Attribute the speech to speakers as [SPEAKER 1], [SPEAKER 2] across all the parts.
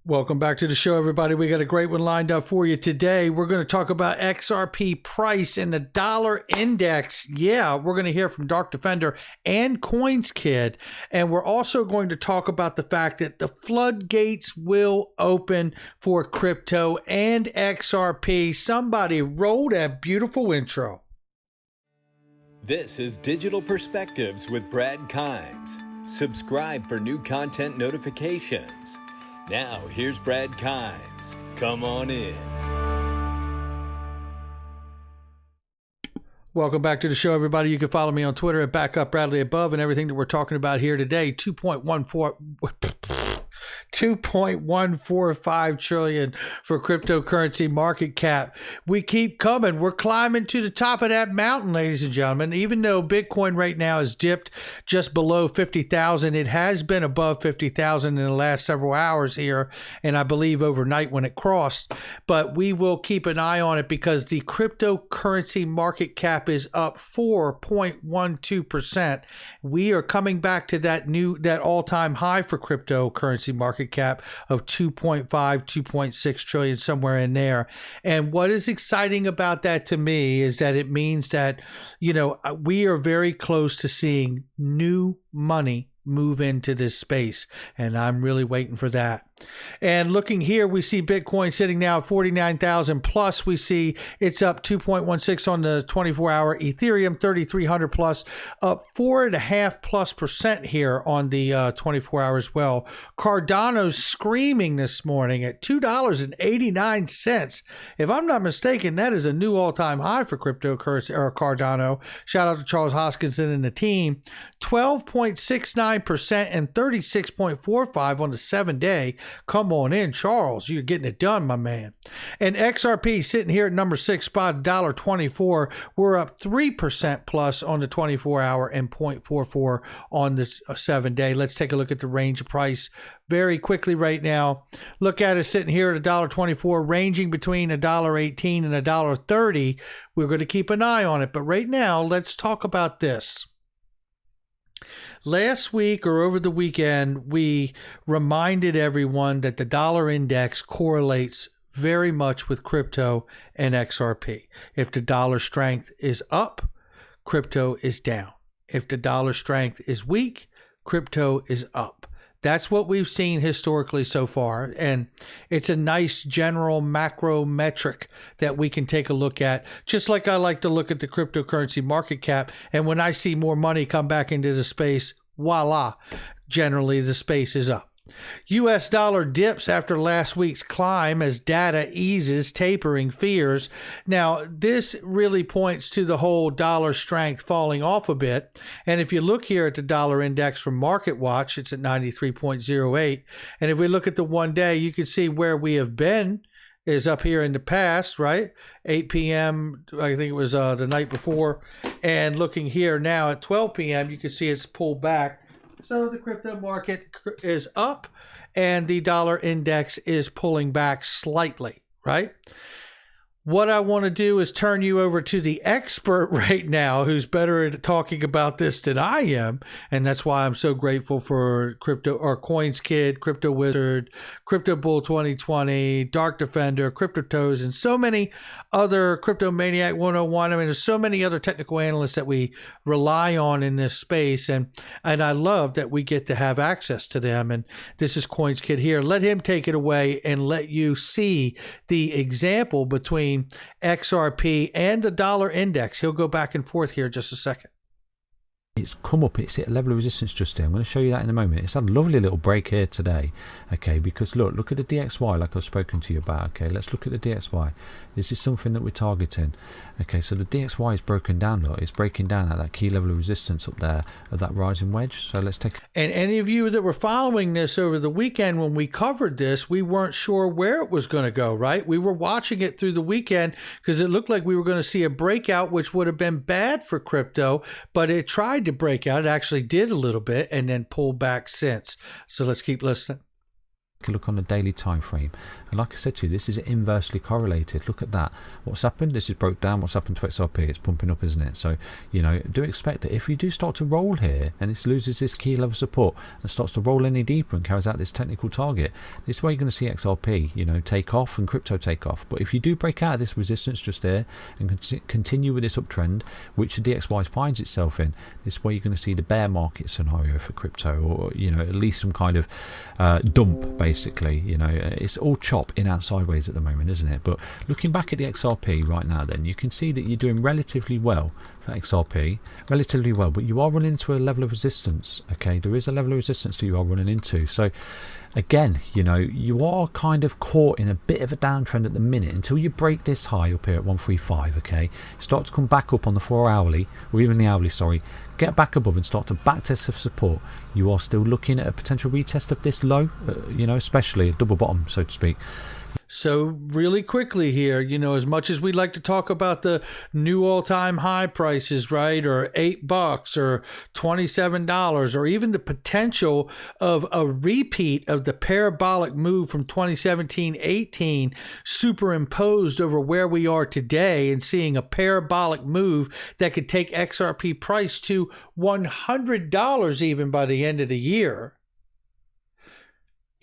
[SPEAKER 1] Welcome back to the show, everybody. We got a great one lined up for you today. We're going to talk about XRP price and the dollar index. Yeah, we're going to hear from Dark Defender and Coins Kid. And we're also going to talk about the fact that the floodgates will open for crypto and XRP. Somebody roll that beautiful intro.
[SPEAKER 2] This is Digital Perspectives with Brad Kimes. Subscribe for new content notifications. Now, here's Brad Kimes. Come on in.
[SPEAKER 1] Welcome back to the show, everybody. You can follow me on Twitter at BackupBradleyAbove, and everything that we're talking about here today, 2.145 trillion for cryptocurrency market cap. We keep coming. We're climbing to the top of that mountain, ladies and gentlemen. Even though Bitcoin right now is dipped just below 50,000, it has been above 50,000 in the last several hours here, and I believe overnight when it crossed. But we will keep an eye on it because the cryptocurrency market cap is up 4.12%. We are coming back to that all-time high for cryptocurrency market cap of 2.6 trillion, somewhere in there. And what is exciting about that to me is that it means that, we are very close to seeing new money move into this space, and I'm really waiting for that. And looking here, we see Bitcoin sitting now at 49,000 plus. We see it's up 2.16 on the 24-hour. Ethereum 3,300 plus, up 4.5%+ here on the 24 hours as well. Cardano's screaming this morning at $2.89. If I'm not mistaken, that is a new all-time high for cryptocurrency or Cardano. Shout out to Charles Hoskinson and the team. 12.69% and 36.45 on the 7-day. Come on in, Charles. You're getting it done, my man. And XRP sitting here at number 6 spot, $1.24. We're up 3% plus on the 24-hour and 0.44 on the 7-day. Let's take a look at the range of price very quickly right now. Look at it sitting here at $1.24, ranging between $1.18 and $1.30. We're going to keep an eye on it. But right now, let's talk about this. Last week or over the weekend, we reminded everyone that the dollar index correlates very much with crypto and XRP. If the dollar strength is up, crypto is down. If the dollar strength is weak, crypto is up. That's what we've seen historically so far, and it's a nice general macro metric that we can take a look at, just like I like to look at the cryptocurrency market cap, and when I see more money come back into the space, voila, generally the space is up. U.S. dollar dips after last week's climb as data eases tapering fears. Now, this really points to the whole dollar strength falling off a bit. And if you look here at the dollar index from MarketWatch, it's at 93.08. And if we look at the 1 day, you can see where we have been is up here in the past, right? 8 p.m., I think it was the night before. And looking here now at 12 p.m., you can see it's pulled back. So the crypto market is up and the dollar index is pulling back slightly, right? What I want to do is turn you over to the expert right now who's better at talking about this than I am. And that's why I'm so grateful for Crypto or Coins Kid, Crypto Wizard, Crypto Bull 2020, Dark Defender, Crypto Toes, and so many other Crypto Maniac 101. I mean, there's so many other technical analysts that we rely on in this space. And I love that we get to have access to them. And this is Coins Kid here. Let him take it away and let you see the example between XRP and the dollar index. He'll go back and forth here in just a second.
[SPEAKER 3] It's come up, it's hit a level of resistance just here. I'm going to show you that in a moment. It's had a lovely little break here today, okay, because look at the DXY like I've spoken to you about, okay. Let's look at the DXY. This is something that we're targeting, okay. So the DXY is broken down, look, it's breaking down at that key level of resistance up there of that rising wedge. So let's take.
[SPEAKER 1] And any of you that were following this over the weekend when we covered this, we weren't sure where it was going to go, right? We were watching it through the weekend because it looked like we were going to see a breakout, which would have been bad for crypto, but it tried to break out. It actually did a little bit and then pulled back since. So let's keep listening.
[SPEAKER 3] a look on the daily time frame, and like I said to you, this is inversely correlated. Look at that. What's happened? This is broke down. What's happened to XRP? It's pumping up, isn't it? So, you know, do expect that if you do start to roll here and it loses this key level support and starts to roll any deeper and carries out this technical target, this is where you're going to see XRP, you know, take off and crypto take off. But if you do break out of this resistance just there and continue with this uptrend, which the DXY finds itself in, this is where you're going to see the bear market scenario for crypto, or, you know, at least some kind of dump, basically. You know, it's all chop in out sideways at the moment, isn't it? But looking back at the XRP right now, then you can see that you're doing relatively well for XRP, relatively well, but you are running into a level of resistance. Okay, there is a level of resistance that you are running into. So again, you know, you are kind of caught in a bit of a downtrend at the minute until you break this high up here at 135. Okay, start to come back up on the 4 hourly, or even the hourly, sorry, get back above and start to back test of support. You are still looking at a potential retest of this low, you know, especially a double bottom, so to speak.
[SPEAKER 1] So really quickly here, you know, as much as we like to talk about the new all-time high prices, right, or $8 or $27, or even the potential of a repeat of the parabolic move from 2017-18 superimposed over where we are today, and seeing a parabolic move that could take XRP price to $100 even by the end of the year.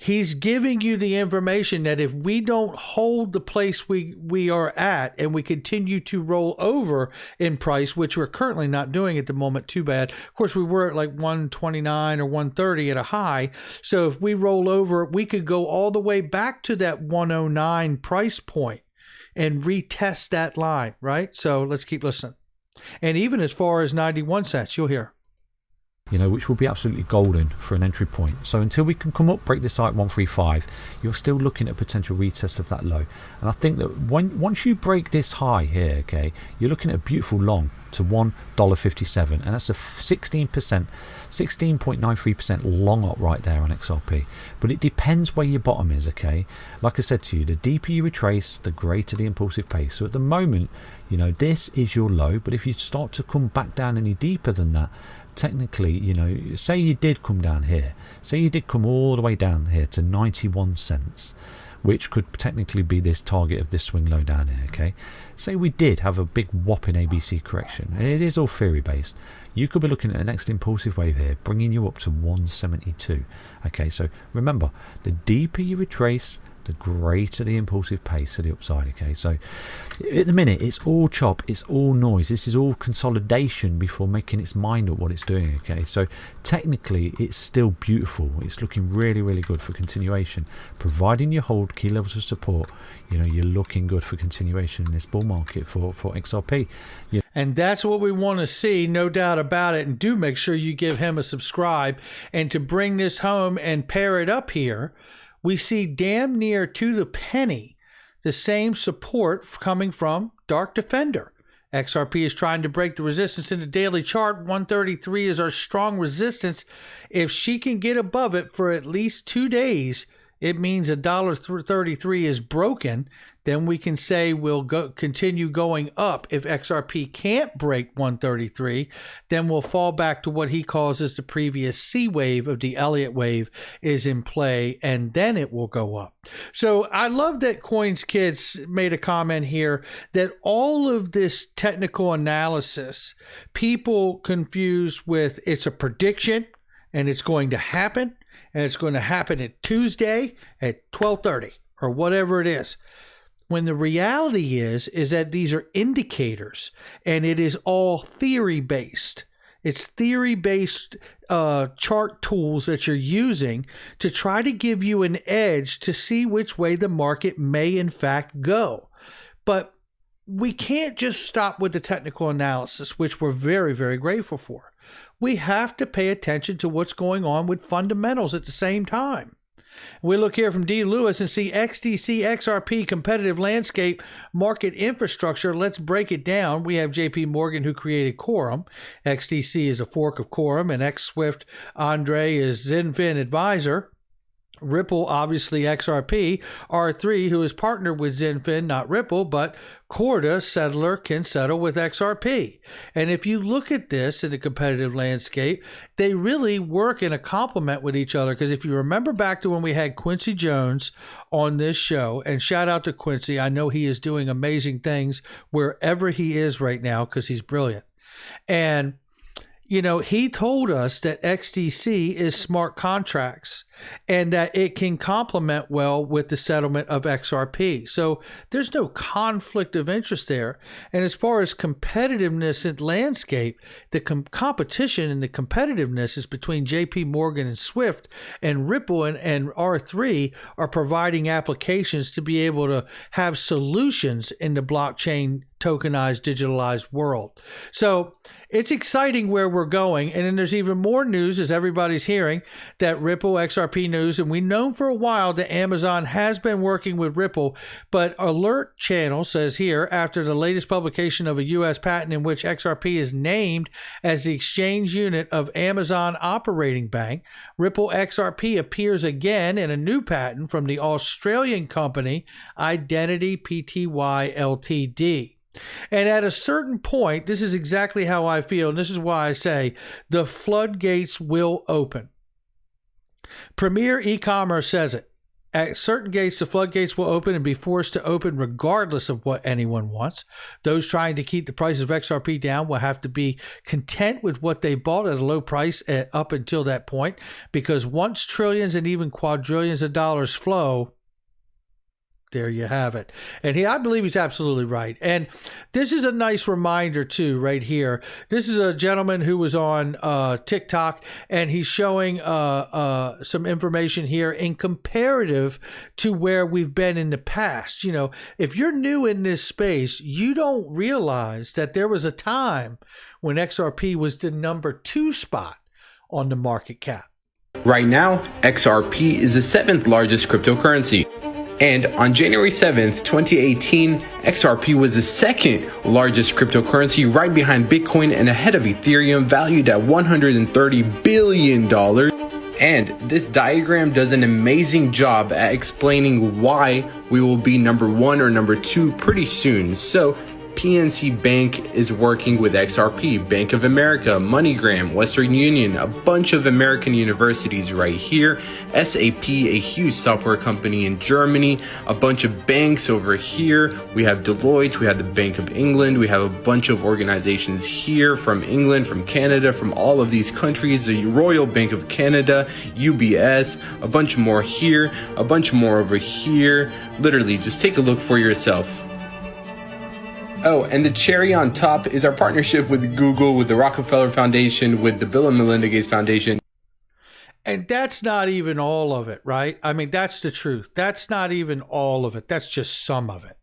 [SPEAKER 1] He's giving you the information that if we don't hold the place we are at and we continue to roll over in price, which we're currently not doing at the moment, too bad. Of course, we were at like 129 or 130 at a high. So if we roll over, we could go all the way back to that 109 price point and retest that line, right? So let's keep listening. And even as far as 91 cents, you'll hear.
[SPEAKER 3] You know, which will be absolutely golden for an entry point. So until we can come up, break this high at 135, you're still looking at a potential retest of that low. And I think that once you break this high here, okay, you're looking at a beautiful long to $1.57, and that's a 16.93% long up right there on XRP. But it depends where your bottom is, okay? Like I said to you, the deeper you retrace, the greater the impulsive pace. So at the moment, you know, this is your low, but if you start to come back down any deeper than that, technically, you know, say you did come down here, say you did come all the way down here to 91 cents, which could technically be this target of this swing low down here, okay? Say we did have a big whopping ABC correction, and it is all theory based, you could be looking at a next impulsive wave here, bringing you up to 172, okay? So remember, the deeper you retrace, the greater the impulsive pace to the upside, okay? So at the minute, it's all chop, it's all noise, this is all consolidation before making its mind up what it's doing, okay? So technically, it's still beautiful, it's looking really, really good for continuation. Providing you hold key levels of support, you know, you're looking good for continuation in this bull market for XRP.
[SPEAKER 1] And that's what we want to see, no doubt about it. And do make sure you give him a subscribe. And to bring this home and pair it up here, we see damn near to the penny the same support coming from Dark Defender. XRP is trying to break the resistance in the daily chart. 133 is our strong resistance. If she can get above it for at least 2 days, it means $1.33 is broken. Then we can say we'll continue going up. If XRP can't break 133, then we'll fall back to what he calls as the previous C wave of the Elliott wave is in play, and then it will go up. So I love that Coins Kids made a comment here that all of this technical analysis, people confuse with it's a prediction and it's going to happen, and it's going to happen at Tuesday at 12:30 or whatever it is. When the reality is that these are indicators, and it is all theory-based. It's theory-based chart tools that you're using to try to give you an edge to see which way the market may in fact go. But we can't just stop with the technical analysis, which we're very, very grateful for. We have to pay attention to what's going on with fundamentals at the same time. We look here from D. Lewis and see XDC, XRP, competitive landscape, market infrastructure. Let's break it down. We have JP Morgan, who created Quorum. XDC is a fork of Quorum, and XSwift Andre is Zenfin advisor. Ripple, obviously XRP, R3, who is partnered with Zenfin, not Ripple, but Corda, settler, can settle with XRP. And if you look at this in the competitive landscape, they really work in a complement with each other. Because if you remember back to when we had Quincy Jones on this show, and shout out to Quincy, I know he is doing amazing things wherever he is right now because he's brilliant. And you know, he told us that XDC is smart contracts and that it can complement well with the settlement of XRP. So there's no conflict of interest there. And as far as competitiveness and landscape, the competition and the competitiveness is between JP Morgan and Swift, and Ripple and R3 are providing applications to be able to have solutions in the blockchain tokenized, digitalized world. So it's exciting where we're going. And then there's even more news, as everybody's hearing, that Ripple, XRP news, and we've known for a while that Amazon has been working with Ripple, but Alert Channel says here, after the latest publication of a U.S. patent in which XRP is named as the exchange unit of Amazon Operating Bank, Ripple XRP appears again in a new patent from the Australian company Identity Pty Ltd. And at a certain point, this is exactly how I feel, and this is why I say the floodgates will open. Premier e-commerce says it. At certain gates, the floodgates will open and be forced to open regardless of what anyone wants. Those trying to keep the price of XRP down will have to be content with what they bought at a low price up until that point, because once trillions and even quadrillions of dollars flow, there you have it. And I believe he's absolutely right. And this is a nice reminder too, right here. This is a gentleman who was on TikTok, and he's showing some information here in comparative to where we've been in the past. You know, if you're new in this space, you don't realize that there was a time when XRP was the number 2 spot on the market cap.
[SPEAKER 4] Right now, XRP is the 7th largest cryptocurrency. And on January 7th, 2018, XRP was the 2nd largest cryptocurrency, right behind Bitcoin and ahead of Ethereum, valued at $130 billion. And this diagram does an amazing job at explaining why we will be number 1 or number 2 pretty soon. So PNC Bank is working with XRP, Bank of America, MoneyGram, Western Union, a bunch of American universities right here, SAP, a huge software company in Germany, a bunch of banks over here. We have Deloitte, we have the Bank of England, we have a bunch of organizations here from England, from Canada, from all of these countries, the Royal Bank of Canada, UBS, a bunch more here, a bunch more over here. Literally, just take a look for yourself. Oh, and the cherry on top is our partnership with Google, with the Rockefeller Foundation, with the Bill and Melinda Gates Foundation.
[SPEAKER 1] And that's not even all of it, right? I mean, that's the truth. That's not even all of it. That's just some of it.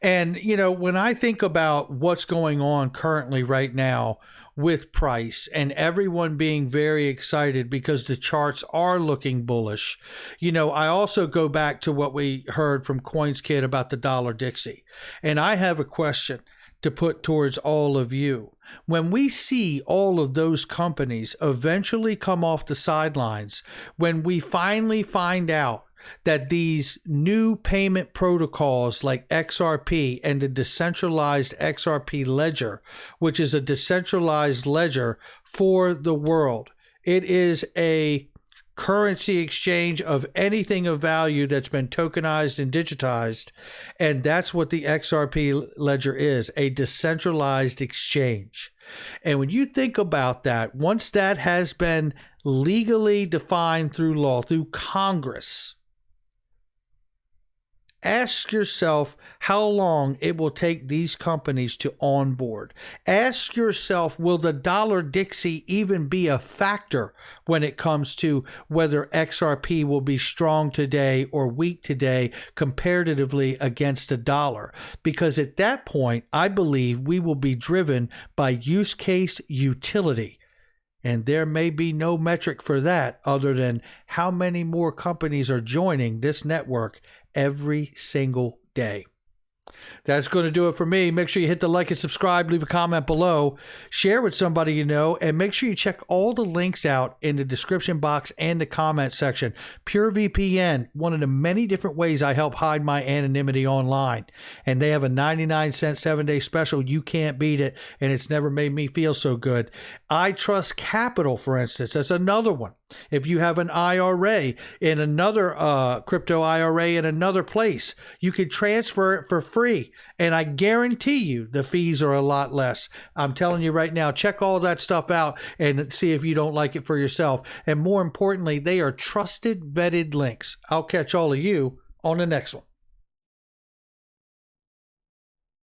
[SPEAKER 1] And, you know, when I think about what's going on currently right now with price and everyone being very excited because the charts are looking bullish, you know, I also go back to what we heard from Coins Kid about the dollar Dixie. And I have a question to put towards all of you. When we see all of those companies eventually come off the sidelines, when we finally find out that these new payment protocols like XRP and the decentralized XRP ledger, which is a decentralized ledger for the world, it is a currency exchange of anything of value that's been tokenized and digitized. And that's what the XRP ledger is, a decentralized exchange. And when you think about that, once that has been legally defined through law, through Congress, ask yourself how long it will take these companies to onboard. Ask yourself, will the dollar Dixie even be a factor when it comes to whether XRP will be strong today or weak today comparatively against the dollar? Because at that point, I believe we will be driven by use case utility. And there may be no metric for that other than how many more companies are joining this network every single day. That's going to do it for me. Make sure you hit the like and subscribe, leave a comment below, share with somebody you know, and make sure you check all the links out in the description box and the comment section. PureVPN, one of the many different ways I help hide my anonymity online. And they have a 99-cent 7-day special. You can't beat it, and it's never made me feel so good. I Trust Capital, for instance, that's another one. If you have an IRA in another crypto IRA in another place, you can transfer it for free. And I guarantee you the fees are a lot less. I'm telling you right now, check all that stuff out and see if you don't like it for yourself. And more importantly, they are trusted, vetted links. I'll catch all of you on the next one.